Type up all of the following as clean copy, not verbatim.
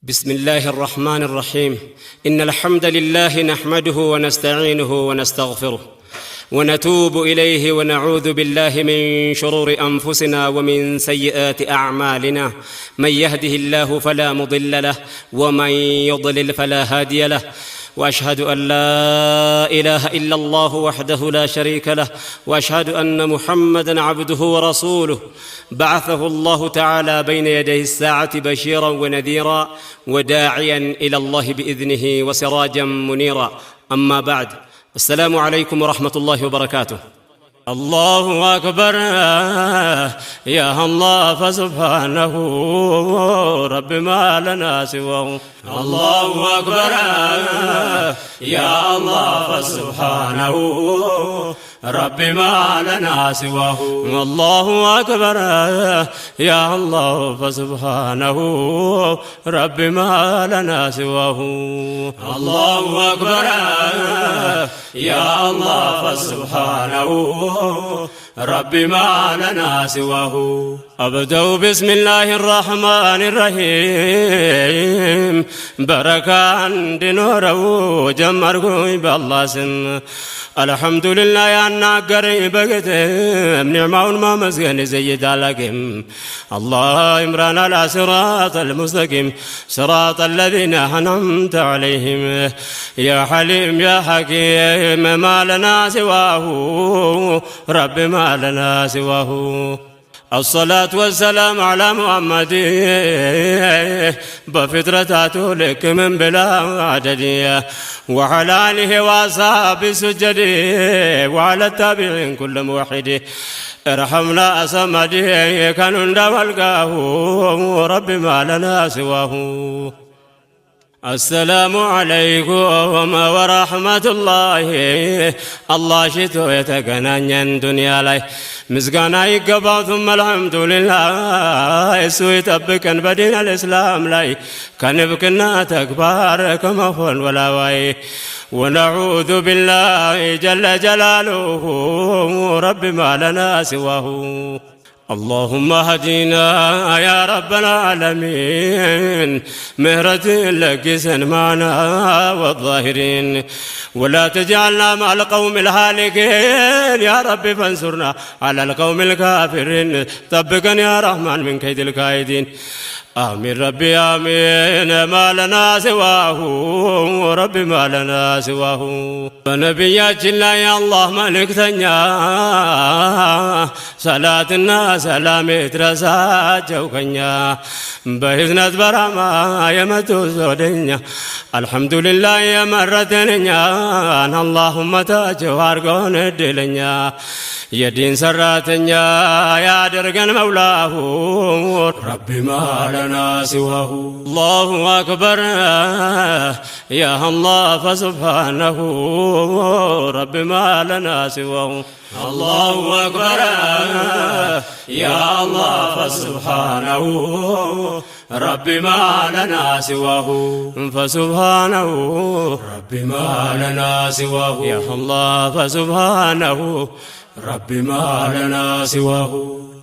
بسم الله الرحمن الرحيم. إن الحمد لله نحمده ونستعينه ونستغفره ونتوب إليه ونعوذ بالله من شرور أنفسنا ومن سيئات أعمالنا. من يهده الله فلا مضل له ومن يضلل فلا هادي له. وأشهد أن لا إله إلا الله وحده لا شريك له، وأشهد أن محمدًا عبده ورسوله. بعثه الله تعالى بين يدي الساعة بشيرًا ونذيرًا وداعيًا إلى الله بإذنه وسراجًا منيرًا. أما بعد، السلام عليكم ورحمة الله وبركاته. الله أكبر يا الله فسبحانه رب ما لنا سواه. الله أكبر يا الله فسبحانه رب ما لنا سواه. الله أكبر يا الله فسبحانه رب ما لنا سواه. الله أكبر يا الله فسبحانه رب ما لنا سواه. أبدأ بسم الله الرحمن الرحيم. بركان دينورو جمركو بالله سم. الحمد لله يا ناقري بقتم نعمون ما مسكن زيد لكم. الله إمران على صراط المستقيم صراط الذين أنعمت عليهم. يا حليم يا حكيم ما لنا سواه رب ما لنا سواه. الصلاة والسلام على محمد بفطرته لك من بلا عدد، وعلى آله وأصحابه سجد، وعلى التابعين كل موحد. ارحمنا صمد كانوا والقاه رب ما لنا سواه. السلام عليكم ورحمة الله. الله شتو يتقنان دنيا لاي مسقانا يقبع ثم الحمد لله. يسو يتبكن بدين الإسلام لاي كان بكنا تكبار كما هو الولاوي. ونعوذ بالله جل جلاله رب ما لنا سواه. اللهم هدينا يا رب العالمين مهرة لك سنمانا والظاهرين، ولا تجعلنا مع القوم الهالكين يا رب فانصرنا على القوم الكافرين. طبقنا يا رحمن من كيد الكائدين. آمين ربي آمين ما لنا سواه رب ما لنا سواه. فنبياتنا يا الله ملك ثنيا صلاتنا سلام ترسا جوكنيا بإذنة برما يمتو زودنيا. الحمد لله يا مرتنيا اللهم تاجوار قون الدلنيا. يدين سراتنيا يا درقن مولاه رب ما لنا سواه. الله أكبر يا الله فسبحانه رب ما لنا سواه. الله أكبر يا الله فسبحانه رب ما لنا سواه. فسبحانه رب ما لنا سواه. يا الله فسبحانه رب ما لنا سواه.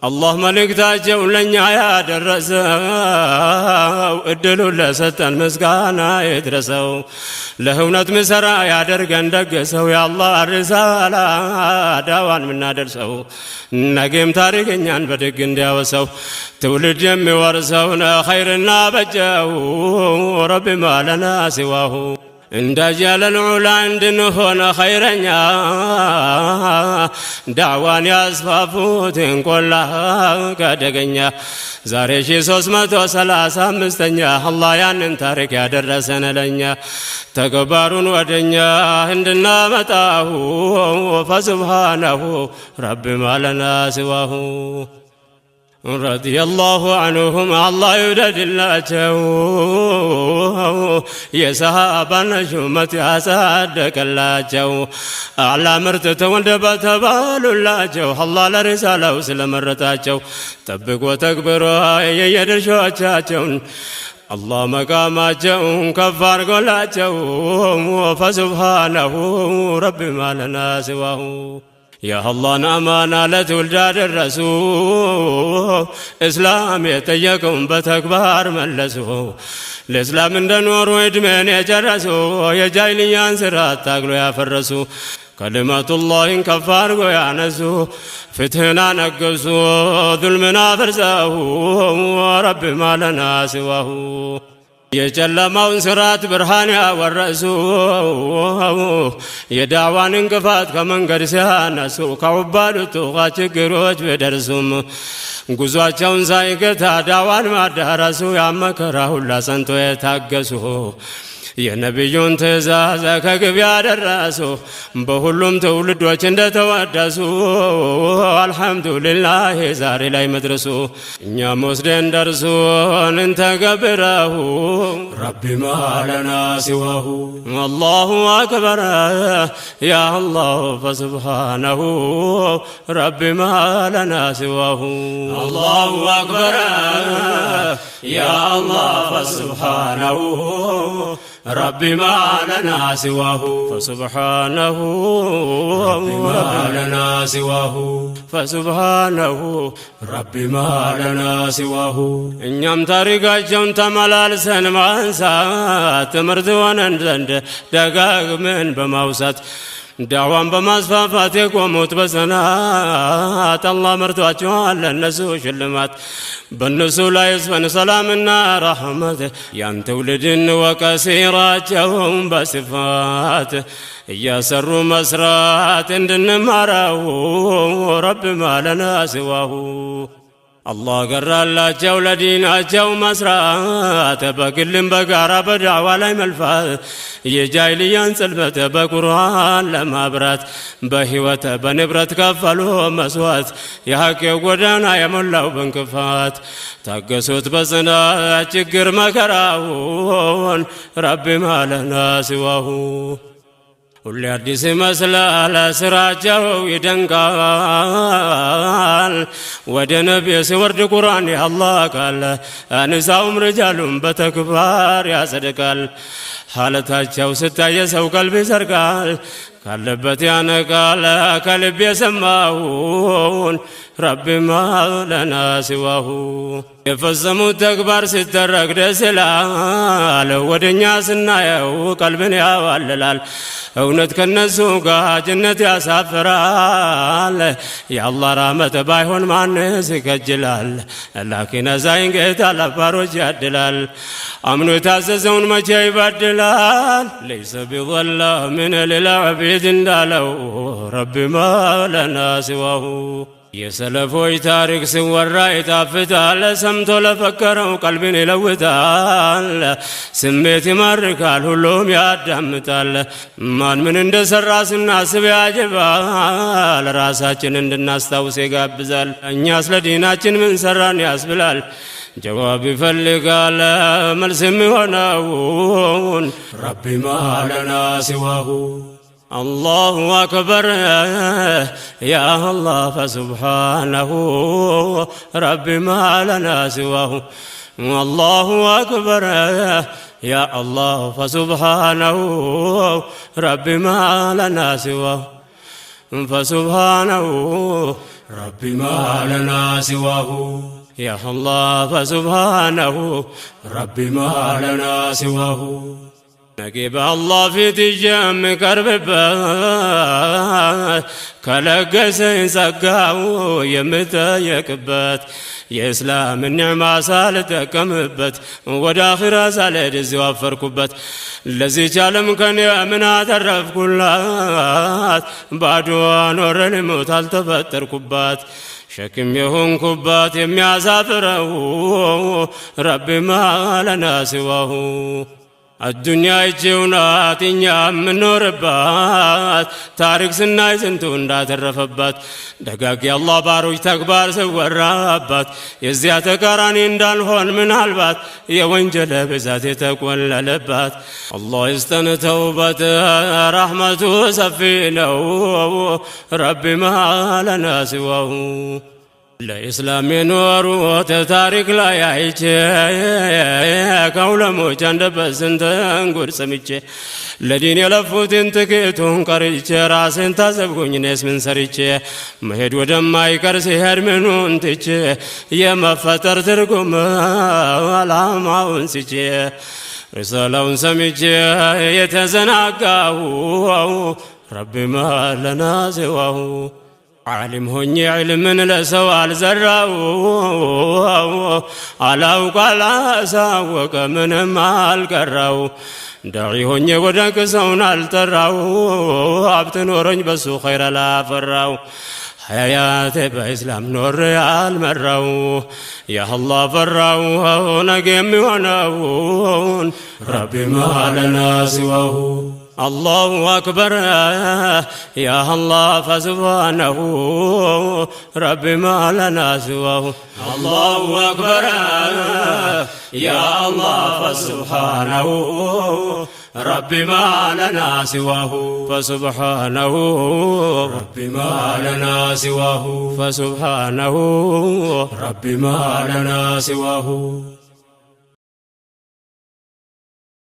الله ملك تاجو لنيا يا درسو ادلو لستن مسكانا يدرسو لهونت مسرا يا درقن دقسو. يا الله الرسالة داوان منا درسو نقيم تاريخ نيان بدق اندياوسو تولد جمي ورسونا خيرنا بجاو رب ما لنا سواه. اندجال العلا عندنا خيرنا دعوان يصفافوت كلها كدقنيا. زاريشي 335 الله يانن تارك يا درسنا لنيا. تكبرون ودنيا عندنا متاه فسبحانه رب ما لنا سواه. رضي الله عنهم الله يدد الله يا صحابة نجومة أصدق الله. أعلى مرتة وندبت بالو الله الله لرسالة وسلم مرتاجو. تبق وتكبروا يدرشوا الله مقاماتهم كفار قولاتهم. فسبحانه رب ما لنا سواه. የአላህን አማና ለትውልድ አደረሱ። እስላም የጠየቀውን በተግባር መለሱ። ለእስላም እንደኖሩ ዕድሜን የጨረሱ የጃይልያን ስርዓት ታግሎ ያፈረሱ ከሊመቱላሂን ከፍ አድርጎ ያነሱ ፍትህን አነገሱ ዙልምን አፍርሰው ረቢ ማለና ሲዋሁ የጨለማውን ስርዓት ብርሃን ያወረሱ የዳዕዋን እንቅፋት ከመንገድ ሲያነሱ ከውባዱ ጡቃ ችግሮች ቢደርሱም ጉዟቸውን ሳይገታ ዳዕዋን ማዳረሱ ያመከራ ሁላ ጸንቶ የታገሱ የነቢዩን ትእዛዝ ከግብ ያደረሱ በሁሉም ትውልዶች እንደተወደሱ አልሐምዱሊላህ ዛሬ ላይ መድረሱ እኛም ወስደን ደርሱን እንተገብረሁ ረቢ ማለና ሲዋሁ አላሁ አክበር ያ አላህ ፈስብሓነሁ ረቢ ማለና ሲዋሁ አላሁ አክበር ያ አላህ ፈስብሓነሁ ربي ما لنا سواه فسبحانه ربي ما لنا سواه فسبحانه ربي ما لنا سواه እኛም ታሪካቸውን ተመላልሰን ማንሳት ትምህርት ሆነን ዘንድ ደጋግመን በማውሳት ዳዕዋን በማስፋፋት የቆሙት በጽናት አላህ መርቷቸዋል ለእነሱ ሽልማት በእነሱ ላይ ይስፈን ሰላምና ረሕመት ያን ትውልድን ወቀሲራቸውን በስፋት እያሰሩ መስራት እንድንማረው ረቢ ማለና ሲዋሁ አላህ ገራላቸው ለዲናቸው መስራት በግልም በጋራ በዳዕዋ ላይ መልፋት የጃይልያን ጽልመት በቁርአን ለማብራት በሕይወት በንብረት ከፈሉ መስዋዕት የሐቅ ጎዳና የሞላው በእንቅፋት ታገሱት በጽናት ችግር መከራውን ረቢ ማለና ሲዋሁ ሁሌ አዲስ ይመስላል ስራቸው ይደንቃል ወደ ነቢ ሲወርድ ቁርአን የአላህ ቃል ንሳውም ርጃሉም በተግባር ያጸድቃል ሐለታቸው ስታይ ሰው ቀልብ ይሰርቃል ካለበት ያነቃል ከልብ የሰማውን ረቢ ማለና ሲዋሁ የፈጸሙት ተግባር ሲደረግ ደስ ይላል ወደኛ ስናየው ቀልብን ያዋልላል እውነት ከነሱ ጋር ጀነት ያሳፍራል የአላህ ረሕመት ባይሆን ማንስ ይከጅላል ላኪን አዛኝ ጌታ ለባሮች ያድላል አምኖ የታዘዘውን መቼ ይበድላል ለይሰ ቢዘላሚን ሊልዓቢድ እንዳለው ረቢ ማለና ሲዋሁ የሰለፎች ታሪክ ሲወራ ይጣፍጣል ሰምቶ ለፈከረው ቀልብን ይለውጣል ስሜት ይማርካል ሁሉም ያዳምጣል ማን ምን እንደሰራ ስናስብ ያጅባል ራሳችን እንድናስታውስ ይጋብዛል እኛስ ለዲናችን ምን ሰራን ያስብላል ጀዋብ ይፈልጋል መልስ የሚሆነውን ረቢ ማለና ሲዋሁ الله أكبر يا الله فسبحانه ربي ما لنا سواه الله أكبر يا الله فسبحانه ربي ما لنا سواه فسبحانه ربي ما لنا سواه يا الله فسبحانه ربي ما لنا سواه نجيب الله في تجام كرببات كلقسين سقاو يمتايكبات يا إسلام النعمة سالتكمبت وداخرة سالد الزوافر كبت الذي جالم كان يأمنا ترف كلات بعدوا نور الموت التفتر كبات شكم يهون كبات يميا سافره ربي ما لنا سواه الدنيا يجونات إنيام من نوربات تاريخ سناي سنتو اندات الرفبات دقاق يا الله باروج تكبار سوى الرابات يزيات كاراني اندال هون من هالبات يا وينجل بزات تكون للبات الله يستن توبة رحمته سفينه ربي ما لنا سواه ለኢስላም የኖሩት ታሪክ ላይ አይቼ ከዑለሞች አንደበት ስንትን ጉድ ሰምቼ ለዲን የለፉትን ጥቂቱን ቀርቼ ራሴን ታዘብኩኝ እኔስ ምን ሰርቼ መሄድ ወደማይቀር ሲሄድ ምኑን ትቼ የመፈጠር ትርጉም ዓላማውን ስቼ ሪሳላውን ሰምቼ የተዘናጋሁ ረቢ ማለና ሲዋሁ ዓሊም ሆኜ ዕልምን ለሰው አልዘራው አላውቅ አላሳወቀ ምንም አልቀራው ዳዒ ሆኜ ወደ ሰውን አልጠራው ሀብት ኖረኝ በሱ ኸይር አላፈራው ሐያቴ በኢስላም ኖሬ አልመራው ያአላህ ፈራው ነገ የሚሆነውን ረቢ ማለና ሲዋሁ الله أكبر يا الله فسبحانه ربي ما لنا سواه الله أكبر يا الله فسبحانه ربي ما لنا سواه فسبحانه ربي ما لنا سواه فسبحانه ربي ما لنا سواه